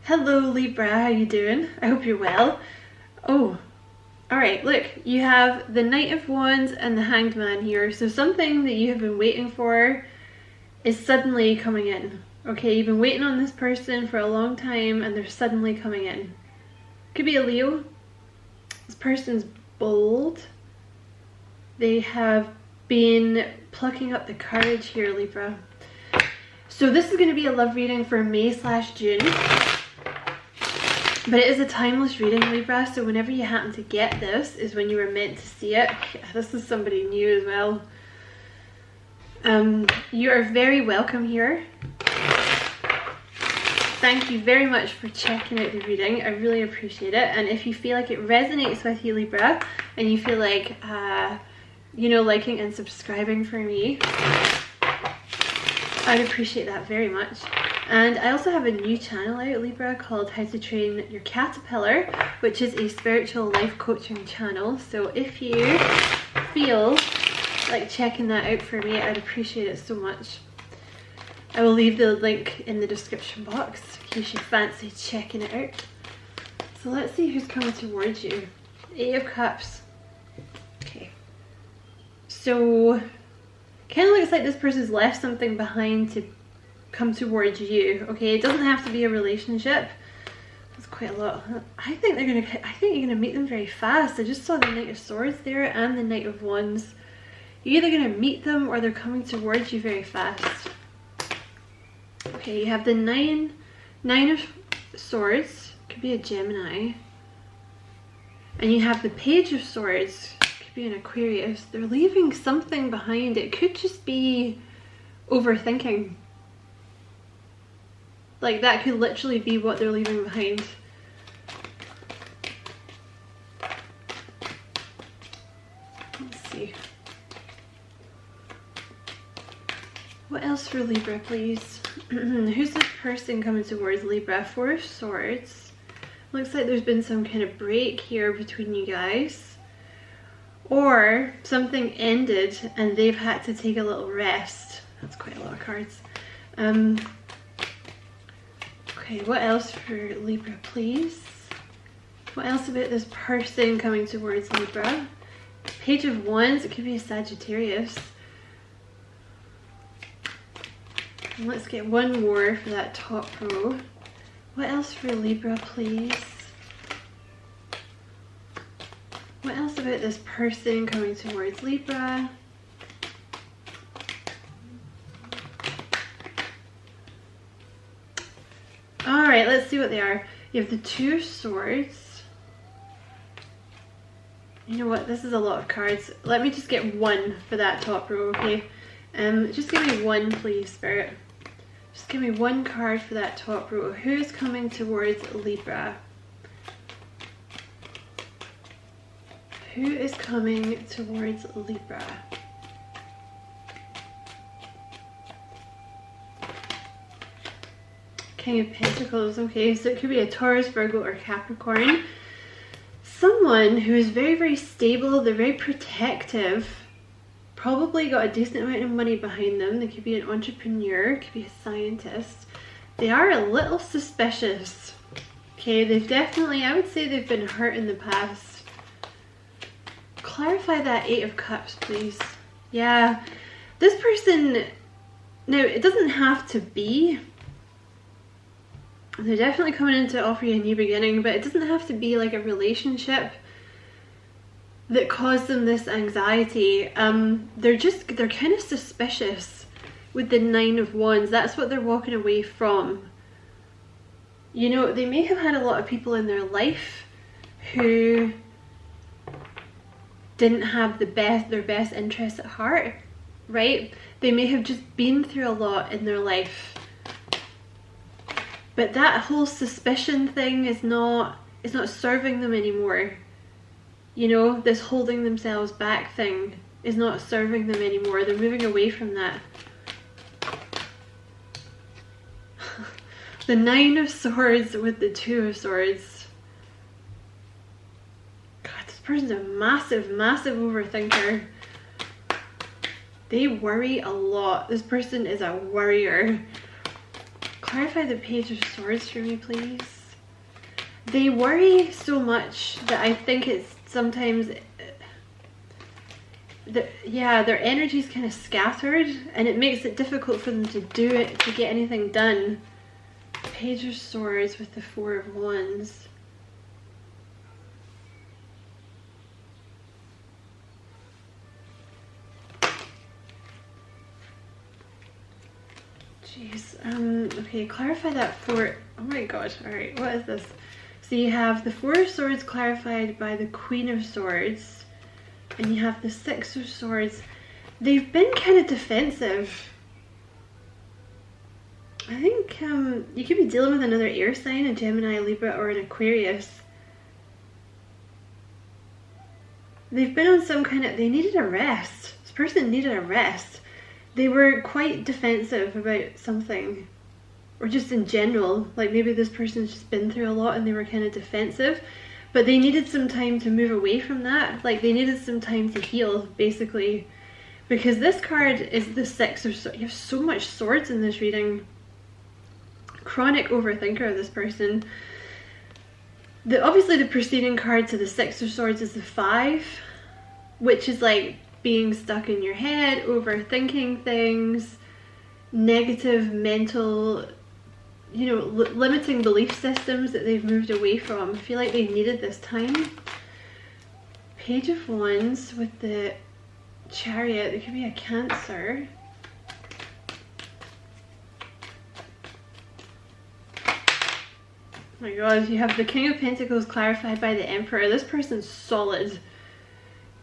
Hello Libra, how you doing? I hope you're well. Oh, alright, look, you have the Knight of Wands and the Hanged Man here. So something that you have been waiting for is suddenly coming in. Okay, you've been waiting on this person for a long time and they're suddenly coming in. Could be a Leo. This person's bold. They have been plucking up the courage here, Libra. So this is going to be a love reading for May/June. But it is a timeless reading, Libra, so whenever you happen to get this is when you were meant to see it. This is somebody new as well. You are very welcome here. Thank you very much for checking out the reading. I really appreciate it. And if you feel like it resonates with you, Libra, and you feel like, you know, liking and subscribing for me, I'd appreciate that very much. And I also have a new channel out, Libra, called How to Train Your Caterpillar, which is a spiritual life coaching channel. So if you feel like checking that out for me, I'd appreciate it so much. I will leave the link in the description box in case you fancy checking it out. So let's see who's coming towards you. 8 of Cups. Okay. So, kind of looks like this person's left something behind to come towards you. Okay, it doesn't have to be a relationship. That's quite a lot. I think you're gonna meet them very fast. I just saw the Knight of Swords there and the Knight of Wands. You're either gonna meet them or they're coming towards you very fast. Okay, you have the nine of Swords, could be a Gemini. And you have the Page of Swords, could be an Aquarius. They're leaving something behind. It could just be overthinking. Like, that could literally be what they're leaving behind. Let's see. What else for Libra, please? Who's this person coming towards Libra? 4 of Swords. Looks like there's been some kind of break here between you guys. Or something ended and they've had to take a little rest. That's quite a lot of cards. Okay, what else for Libra, please? What else about this person coming towards Libra? Page of Wands, it could be a Sagittarius. And let's get one more for that top row. What else for Libra, please? What else about this person coming towards Libra? Alright, let's see what they are. You have the 2 of Swords. You know what? This is a lot of cards. Let me just get one for that top row, okay? Just give me one, please, Spirit. Just give me one card for that top row. Who's coming towards Libra? Who is coming towards Libra? King of Pentacles. Okay, so it could be a Taurus, Virgo, or Capricorn. Someone who is very, very stable. They're very protective. Probably got a decent amount of money behind them. They could be an entrepreneur, could be a scientist. They are a little suspicious. Okay, they've definitely, I would say they've been hurt in the past. Clarify that 8 of Cups, please. Yeah, this person, now it doesn't have to be. They're definitely coming in to offer you a new beginning, but it doesn't have to be like a relationship that caused them this anxiety. They're kind of suspicious with the 9 of Wands. That's what they're walking away from. You know, they may have had a lot of people in their life who didn't have their best interests at heart, right? They may have just been through a lot in their life. But that whole suspicion thing is not serving them anymore. You know, this holding themselves back thing is not serving them anymore. They're moving away from that. The 9 of Swords with the 2 of Swords. God, this person's a massive, massive overthinker. They worry a lot. This person is a worrier. Clarify the Page of Swords for me, please. They worry so much that I think it's sometimes, yeah, their energy is kind of scattered, and it makes it difficult for them to get anything done. Page of Swords with the Four of Wands. Jeez. Okay, clarify that for, oh my god, alright, what is this? So you have the Four of Swords clarified by the Queen of Swords, and you have the Six of Swords. They've been kind of defensive. I think you could be dealing with another air sign, a Gemini, Libra, or an Aquarius. They've been on some kind of, they needed a rest. This person needed a rest. They were quite defensive about something, or just in general, like maybe this person's just been through a lot and they were kind of defensive, but they needed some time to move away from that. Like they needed some time to heal, basically, because this card is the Six of Swords. You have so much swords in this reading. Chronic overthinker, this person. Obviously the preceding card to the Six of Swords is the Five, which is like being stuck in your head, overthinking things, negative mental, you know, limiting belief systems that they've moved away from. I feel like they needed this time. Page of Wands with the Chariot. There could be a Cancer. Oh my god, you have the King of Pentacles clarified by the Emperor. This person's solid.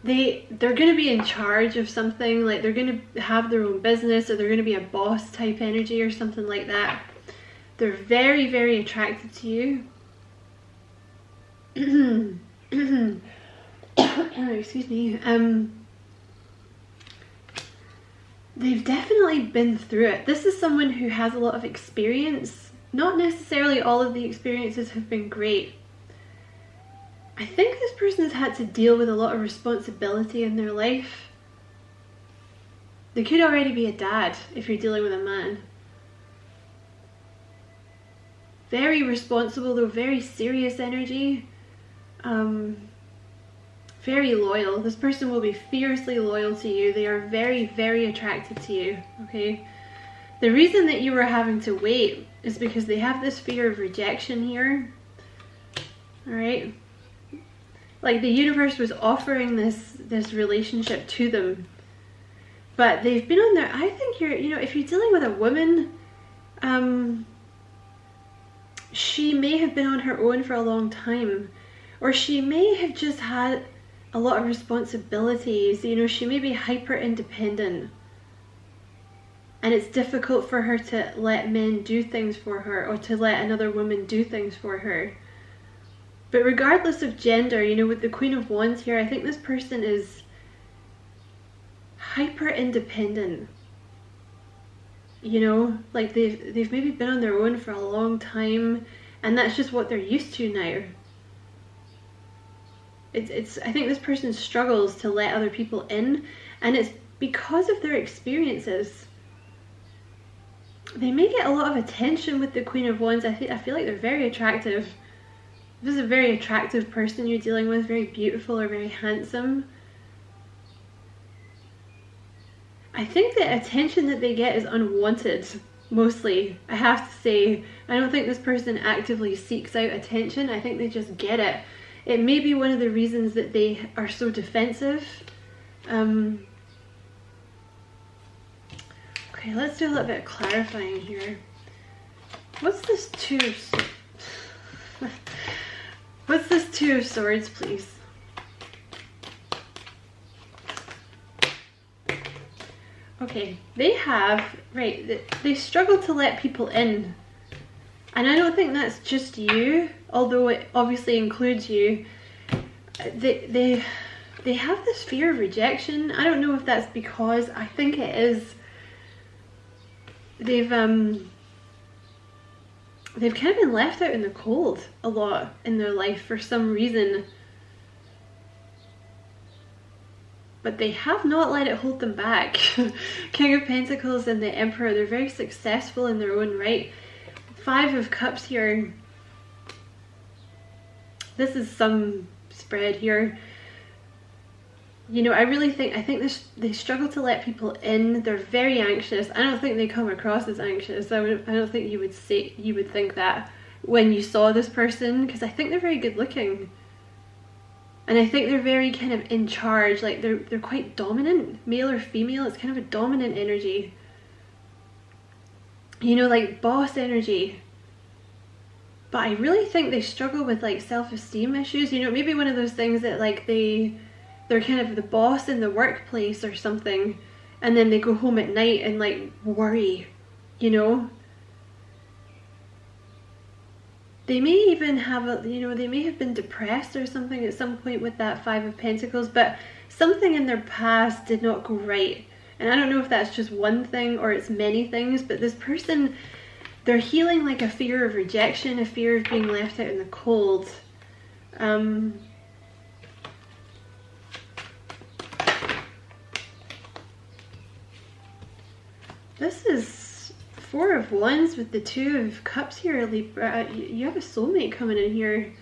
They're going to be in charge of something, like they're going to have their own business, or they're going to be a boss type energy or something like that. They're very, very attracted to you. Excuse me. They've definitely been through it. This is someone who has a lot of experience. Not necessarily all of the experiences have been great. I think this person has had to deal with a lot of responsibility in their life. They could already be a dad if you're dealing with a man. Very responsible though, very serious energy. Very loyal. This person will be fiercely loyal to you. They are very, very attracted to you, okay? The reason that you were having to wait is because they have this fear of rejection here. Alright? Like the universe was offering this relationship to them, but they've been on their, I think you know, if you're dealing with a woman, she may have been on her own for a long time, or she may have just had a lot of responsibilities. You know, she may be hyper independent, and it's difficult for her to let men do things for her, or to let another woman do things for her. But regardless of gender, you know, with the Queen of Wands here, I think this person is hyper independent. You know, like they've maybe been on their own for a long time, and that's just what they're used to now. I think this person struggles to let other people in, and it's because of their experiences. They may get a lot of attention with the Queen of Wands. I feel like they're very attractive. This is a very attractive person you're dealing with, very beautiful or very handsome. I think the attention that they get is unwanted, mostly, I have to say. I don't think this person actively seeks out attention. I think they just get it. It may be one of the reasons that they are so defensive. Okay, let's do a little bit of clarifying here. What's this Two? What's this Two of Swords, please? Okay, they have, right, they struggle to let people in. And I don't think that's just you, although it obviously includes you. They have this fear of rejection. I don't know if that's because, I think it is. They've kind of been left out in the cold a lot in their life for some reason. But they have not let it hold them back. King of Pentacles and the Emperor, they're very successful in their own right. Five of Cups here. This is some spread here. You know, I think they struggle to let people in. They're very anxious. I don't think they come across as anxious. I don't think you would think that when you saw this person, because I think they're very good looking. And I think they're very kind of in charge, like they're quite dominant, male or female. It's kind of a dominant energy. You know, like boss energy. But I really think they struggle with like self-esteem issues. You know, maybe one of those things that like they're kind of the boss in the workplace or something, and then they go home at night and like worry, you know. They may even have they may have been depressed or something at some point with that Five of Pentacles, but something in their past did not go right. And I don't know if that's just one thing or it's many things, but this person, they're healing like a fear of rejection, a fear of being left out in the cold. This is Four of Wands with the Two of Cups here, Libra. You have a soulmate coming in here.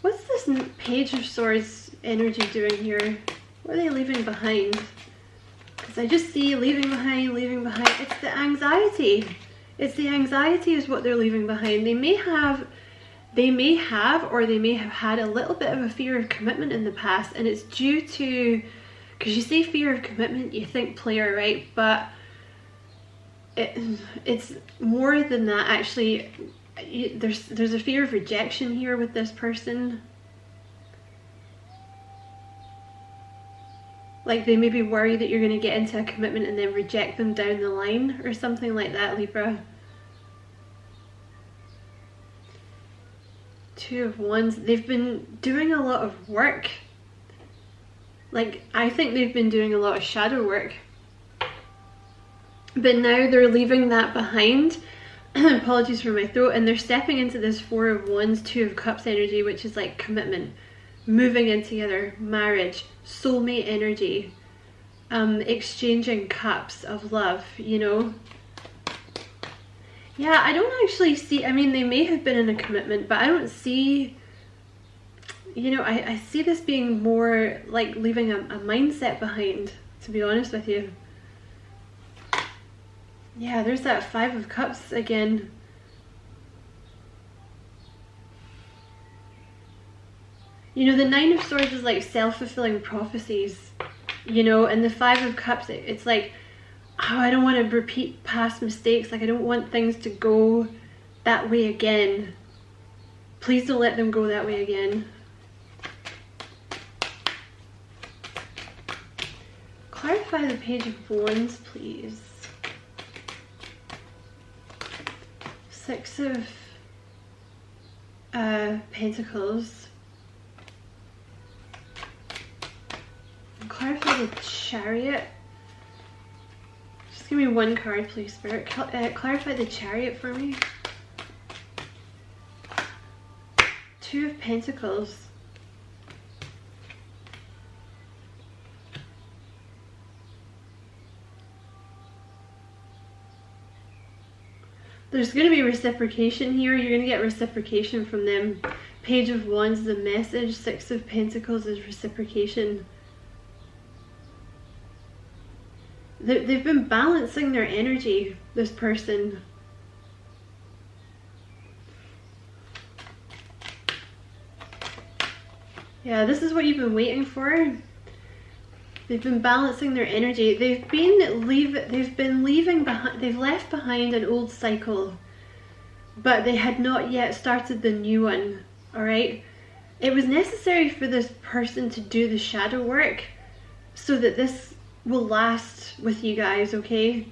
What's this Page of Swords energy doing here? What are they leaving behind? Because I just see leaving behind, leaving behind. It's the anxiety. It's the anxiety is what they're leaving behind. They may have or they may have had a little bit of a fear of commitment in the past, and it's due to, because you say fear of commitment, you think player, right? But it's more than that, actually. There's a fear of rejection here with this person. Like they maybe worry that you're going to get into a commitment and then reject them down the line or something like that, Libra. Two of Wands. They've been doing a lot of work. Like, I think they've been doing a lot of shadow work. But now they're leaving that behind. Apologies for my throat. And they're stepping into this Four of Wands, Two of Cups energy, which is like commitment. Moving in together, marriage, soulmate energy, exchanging cups of love, you know. Yeah, I don't actually see, I mean, they may have been in a commitment, but I don't see, you know, I see this being more like leaving a mindset behind, to be honest with you. Yeah, there's that Five of Cups again. You know, the Nine of Swords is like self-fulfilling prophecies, you know, and the Five of Cups, it's like, oh, I don't want to repeat past mistakes. Like, I don't want things to go that way again. Please don't let them go that way again. Clarify the Page of Wands, please. Six of Pentacles. Clarify the Chariot. Just give me one card, please, Spirit. Clarify the Chariot for me. Two of Pentacles. There's going to be reciprocation here. You're going to get reciprocation from them. Page of Wands is a message. Six of Pentacles is reciprocation. They've been balancing their energy, this person. Yeah, this is what you've been waiting for. They've been balancing their energy. They've left behind an old cycle, but they had not yet started the new one, all right? It was necessary for this person to do the shadow work so that this will last with you guys, okay?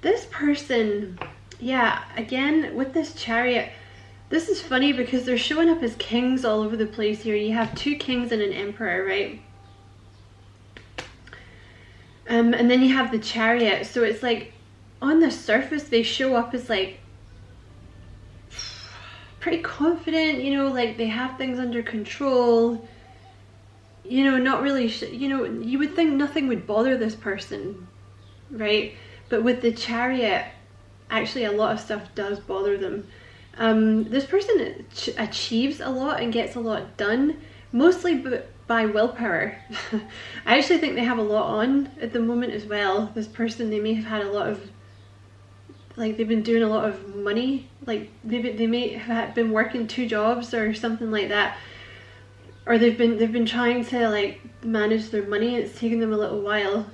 This person, yeah, again, with this Chariot, this is funny because they're showing up as kings all over the place here. You have two kings and an emperor, right? And then you have the Chariot. So it's like, on the surface, they show up as like pretty confident, you know, like they have things under control. You know, not really, you know, you would think nothing would bother this person, right? But with the Chariot, actually a lot of stuff does bother them. This person achieves a lot and gets a lot done, mostly by willpower. I actually think they have a lot on at the moment as well. This person, they may have had a lot of, like, they've been doing a lot of money, like maybe they may have been working 2 jobs or something like that, or they've been trying to like manage their money. It's taken them a little while.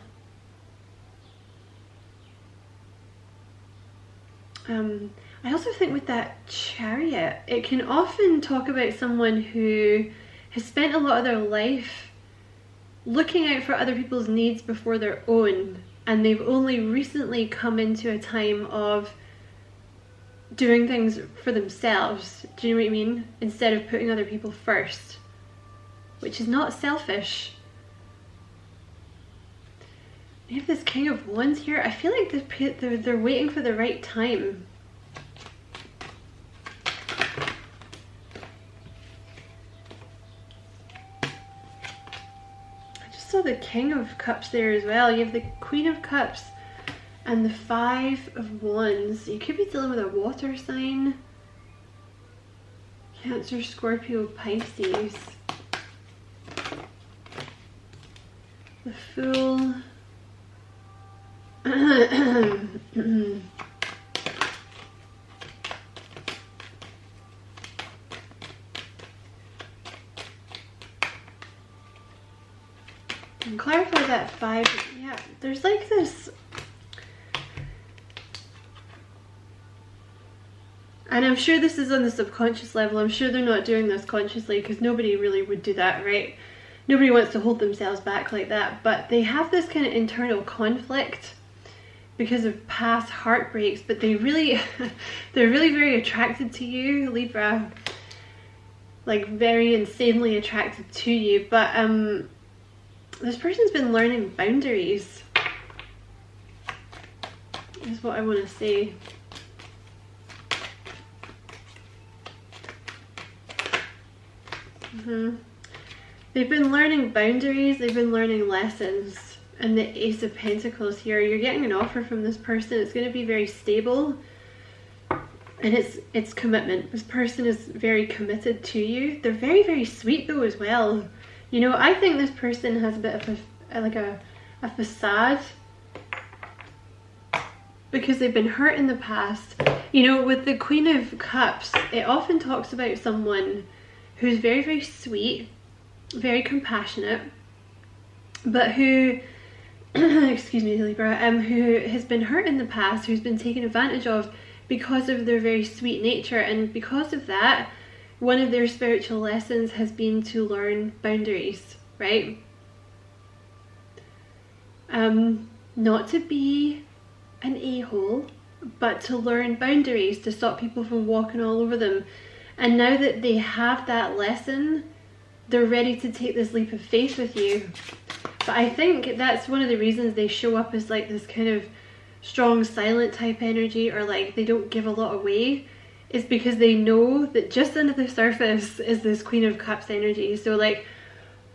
I also think with that Chariot, it can often talk about someone who has spent a lot of their life looking out for other people's needs before their own, and they've only recently come into a time of doing things for themselves. Do you know what I mean? Instead of putting other people first, which is not selfish. We have this King of Wands here. I feel like they're waiting for the right time. I just saw the King of Cups there as well. You have the Queen of Cups and the 5 of Wands. You could be dealing with a water sign. Cancer, Scorpio, Pisces. The Fool. And clarify that 5. Yeah, there's like this, and I'm sure this is on the subconscious level. I'm sure they're not doing this consciously, because nobody really would do that, right? Nobody wants to hold themselves back like that, but they have this kind of internal conflict because of past heartbreaks, but they're really very attracted to you, Libra. Like very insanely attracted to you, but this person's been learning boundaries, is what I want to say. They've been learning boundaries, they've been learning lessons. And the Ace of Pentacles here, you're getting an offer from this person. It's going to be very stable, and it's commitment. This person is very committed to you. They're very, very sweet though as well. You know, I think this person has a bit of a facade, because they've been hurt in the past. You know, with the Queen of Cups, it often talks about someone who's very, very sweet, very compassionate, but who excuse me, Libra, who has been hurt in the past, who's been taken advantage of because of their very sweet nature. And because of that, one of their spiritual lessons has been to learn boundaries, right? Not to be an a-hole, but to learn boundaries, to stop people from walking all over them. And now that they have that lesson, they're ready to take this leap of faith with you. But I think that's one of the reasons they show up as like this kind of strong, silent type energy, or like they don't give a lot away, is because they know that just under the surface is this Queen of Cups energy. So like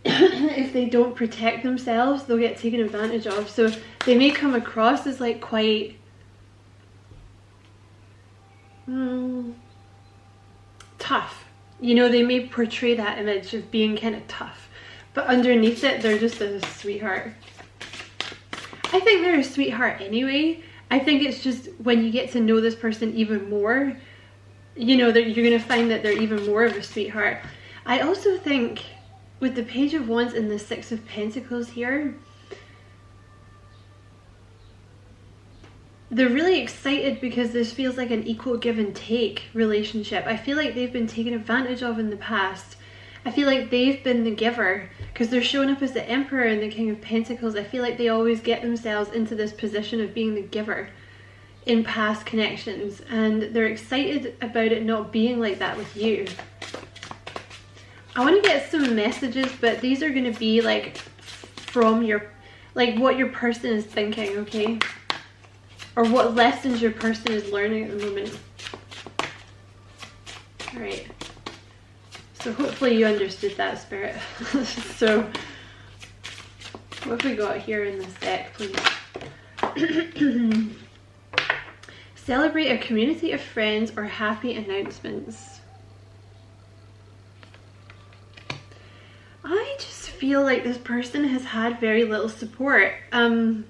if they don't protect themselves, they'll get taken advantage of. So they may come across as like quite tough. You know, they may portray that image of being kind of tough, but underneath it, they're just a sweetheart. I think they're a sweetheart anyway. I think it's just when you get to know this person even more, you know, that you're going to find that they're even more of a sweetheart. I also think with the Page of Wands and the 6 of Pentacles here, they're really excited because this feels like an equal give and take relationship. I feel like they've been taken advantage of in the past. I feel like they've been the giver, because they're showing up as the Emperor and the King of Pentacles. I feel like they always get themselves into this position of being the giver in past connections, and they're excited about it not being like that with you. I want to get some messages, but these are going to be like from your, like what your person is thinking, okay? Or what lessons your person is learning at the moment. Alright. So hopefully you understood that, Spirit. So, what have we got here in this deck, please? Celebrate a community of friends or happy announcements. I just feel like this person has had very little support. They're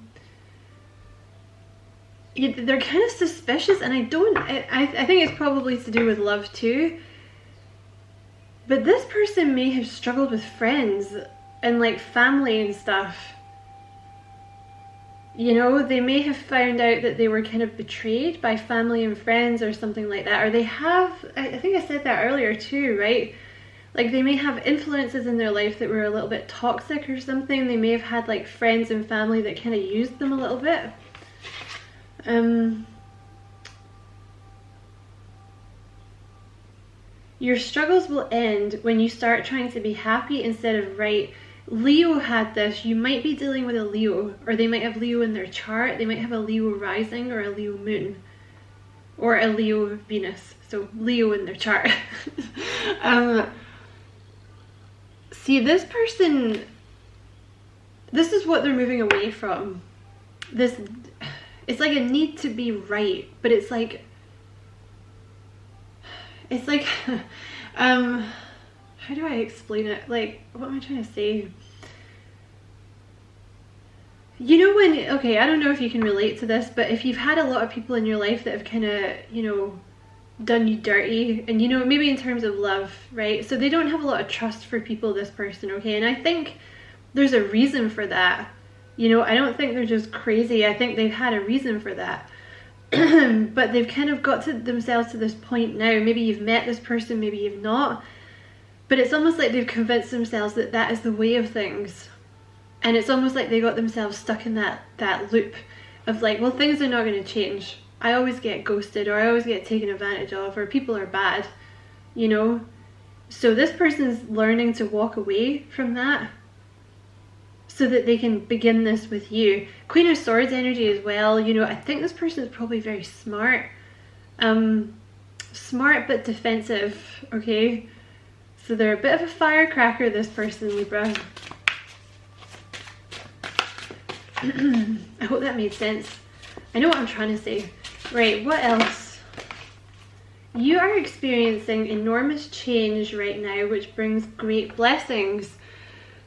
kind of suspicious, and I think it's probably to do with love too. But this person may have struggled with friends and like family and stuff. You know, they may have found out that they were kind of betrayed by family and friends or something like that. Or they have, I think I said that earlier too, right? Like they may have influences in their life that were a little bit toxic or something. They may have had like friends and family that kind of used them a little bit. Your struggles will end when you start trying to be happy instead of right. Leo had this. You might be dealing with a Leo, or they might have Leo in their chart. They might have a Leo rising or a Leo moon or a Leo Venus. So Leo in their chart. See, this person, this is what they're moving away from. It's like a need to be right, but it's like how do I explain it? Like, what am I trying to say? You know when, okay, I don't know if you can relate to this, but if you've had a lot of people in your life that have kind of, you know, done you dirty, and you know, maybe in terms of love, right? So they don't have a lot of trust for people, this person, okay? And I think there's a reason for that. You know, I don't think they're just crazy. I think they've had a reason for that. But they've kind of got to themselves to this point now. Maybe you've met this person, maybe you've not. But it's almost like they've convinced themselves that that is the way of things. And it's almost like they got themselves stuck in that loop of like, well, things are not going to change. I always get ghosted, or I always get taken advantage of, or people are bad, you know? So this person's learning to walk away from that so that they can begin this with you. Queen of Swords energy as well, you know, I think this person is probably very smart. Smart but defensive, okay? So they're a bit of a firecracker, this person, Libra. I hope that made sense. I know what I'm trying to say. Right, what else? You are experiencing enormous change right now, which brings great blessings.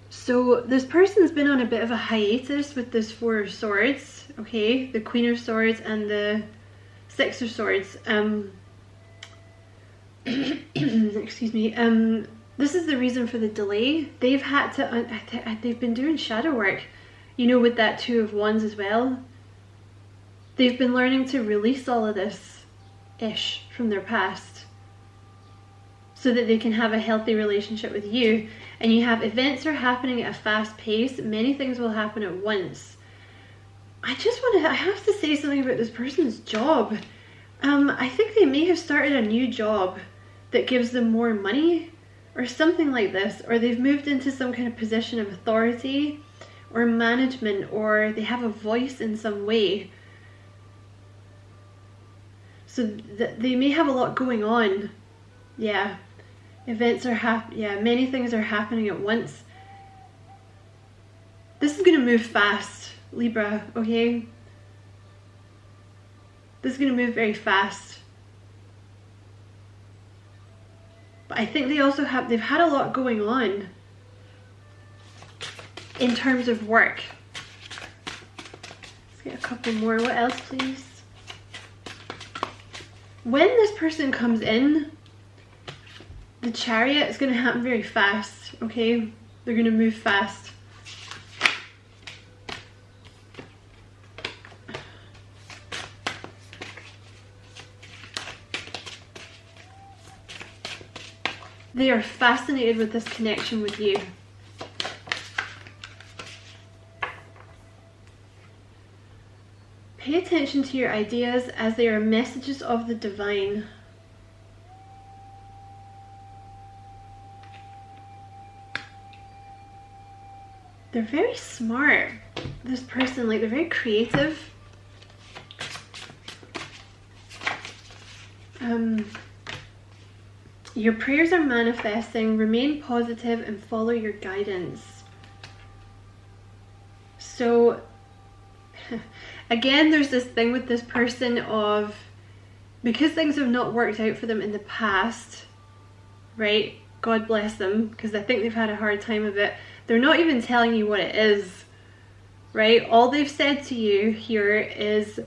So this person's been on a bit of a hiatus with this Four of Swords, okay? The Queen of Swords and the Six of Swords. Excuse me. This is the reason for the delay. They've had to, they've been doing shadow work, you know, with that Two of Wands as well. They've been learning to release all of this-ish from their past so that they can have a healthy relationship with you. And you have events are happening at a fast pace. Many things will happen at once. I have to say something about this person's job. I think they may have started a new job that gives them more money or something like this, or they've moved into some kind of position of authority or management, or they have a voice in some way. So they may have a lot going on. Yeah. Events are many things are happening at once. This is going to move fast, Libra, okay? This is going to move very fast. But I think they also they've had a lot going on in terms of work. Let's get a couple more. What else, please? When this person comes in, the Chariot is going to happen very fast, okay? They're going to move fast. They are fascinated with this connection with you. Pay attention to your ideas as they are messages of the divine. They're very smart, this person, like they're very creative. Your prayers are manifesting. Remain positive and follow your guidance. So again, there's this thing with this person of because things have not worked out for them in the past, right? God bless them, because I think they've had a hard time of it. They're not even telling you what it is, right? All they've said to you here is,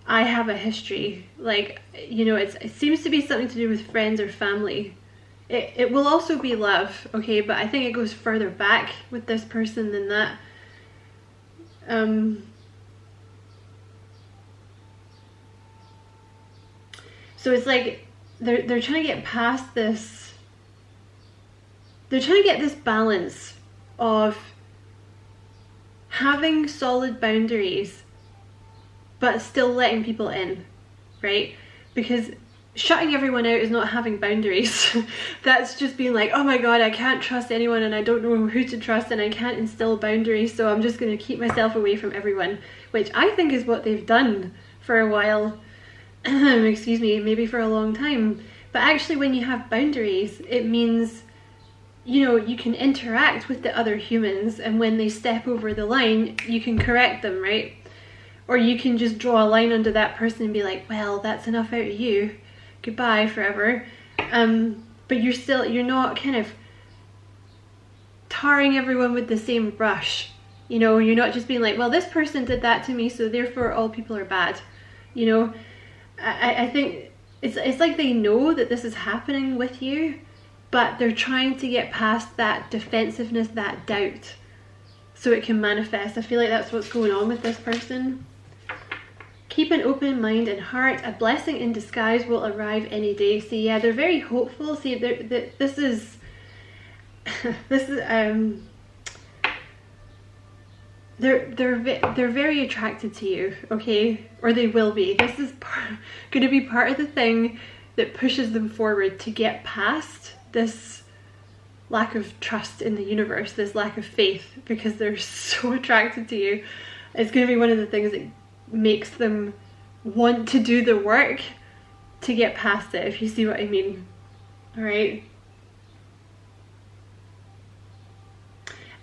I have a history. Like, you know, it seems to be something to do with friends or family. It will also be love, okay? But I think it goes further back with this person than that. So it's like they're trying to get past this. They're trying to get this balance of having solid boundaries but still letting people in, right? Because shutting everyone out is not having boundaries. That's just being like, oh my god, I can't trust anyone and I don't know who to trust and I can't instill boundaries, so I'm just going to keep myself away from everyone, which I think is what they've done for a while. Excuse me, maybe for a long time. But actually, when you have boundaries, it means, you know, you can interact with the other humans, and when they step over the line, you can correct them, right? Or you can just draw a line under that person and be like, well, that's enough out of you. Goodbye forever. But you're not kind of tarring everyone with the same brush. You know, you're not just being like, well, this person did that to me, so therefore all people are bad. You know, I think it's like they know that this is happening with you, but they're trying to get past that defensiveness, that doubt, so it can manifest. I feel like that's what's going on with this person. Keep an open mind and heart. A blessing in disguise will arrive any day. See, yeah, they're very hopeful. See, this is they're very attracted to you, okay? Or they will be. This is going to be part of the thing that pushes them forward to get past this lack of trust in the universe, this lack of faith, because they're so attracted to you. It's going to be one of the things that makes them want to do the work to get past it, if you see what I mean. All right.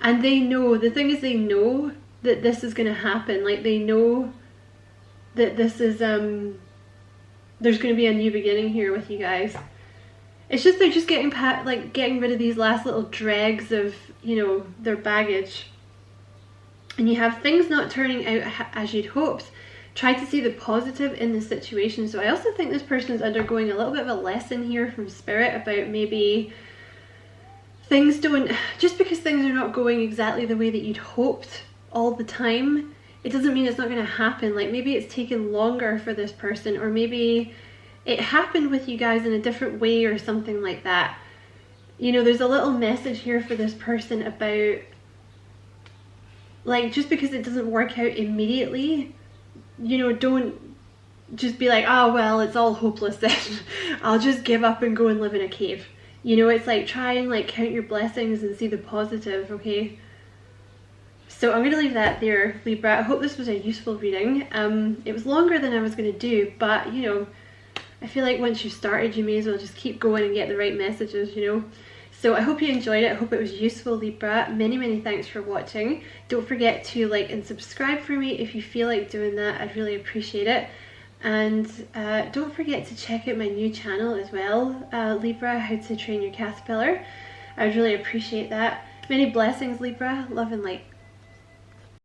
And they know, the thing is, they know that this is going to happen. Like, they know that this is there's going to be a new beginning here with you guys. It's just they're just getting rid of these last little dregs of, you know, their baggage. And you have things not turning out as you'd hoped. Try to see the positive in the situation. So I also think this person is undergoing a little bit of a lesson here from Spirit about maybe things don't, just because things are not going exactly the way that you'd hoped all the time, it doesn't mean it's not going to happen. Like, maybe it's taken longer for this person, or maybe it happened with you guys in a different way or something like that. You know, there's a little message here for this person about, like, just because it doesn't work out immediately, you know, don't just be like, oh, well, it's all hopeless then. I'll just give up and go and live in a cave. You know, it's like, try and like count your blessings and see the positive, okay? So I'm going to leave that there, Libra. I hope this was a useful reading. It was longer than I was going to do, but, you know, I feel like once you started, you may as well just keep going and get the right messages, you know? So I hope you enjoyed it. I hope it was useful, Libra. Many, many thanks for watching. Don't forget to like and subscribe for me if you feel like doing that. I'd really appreciate it. And don't forget to check out my new channel as well, Libra, How to Train Your Caterpillar. I'd really appreciate that. Many blessings, Libra. Love and light.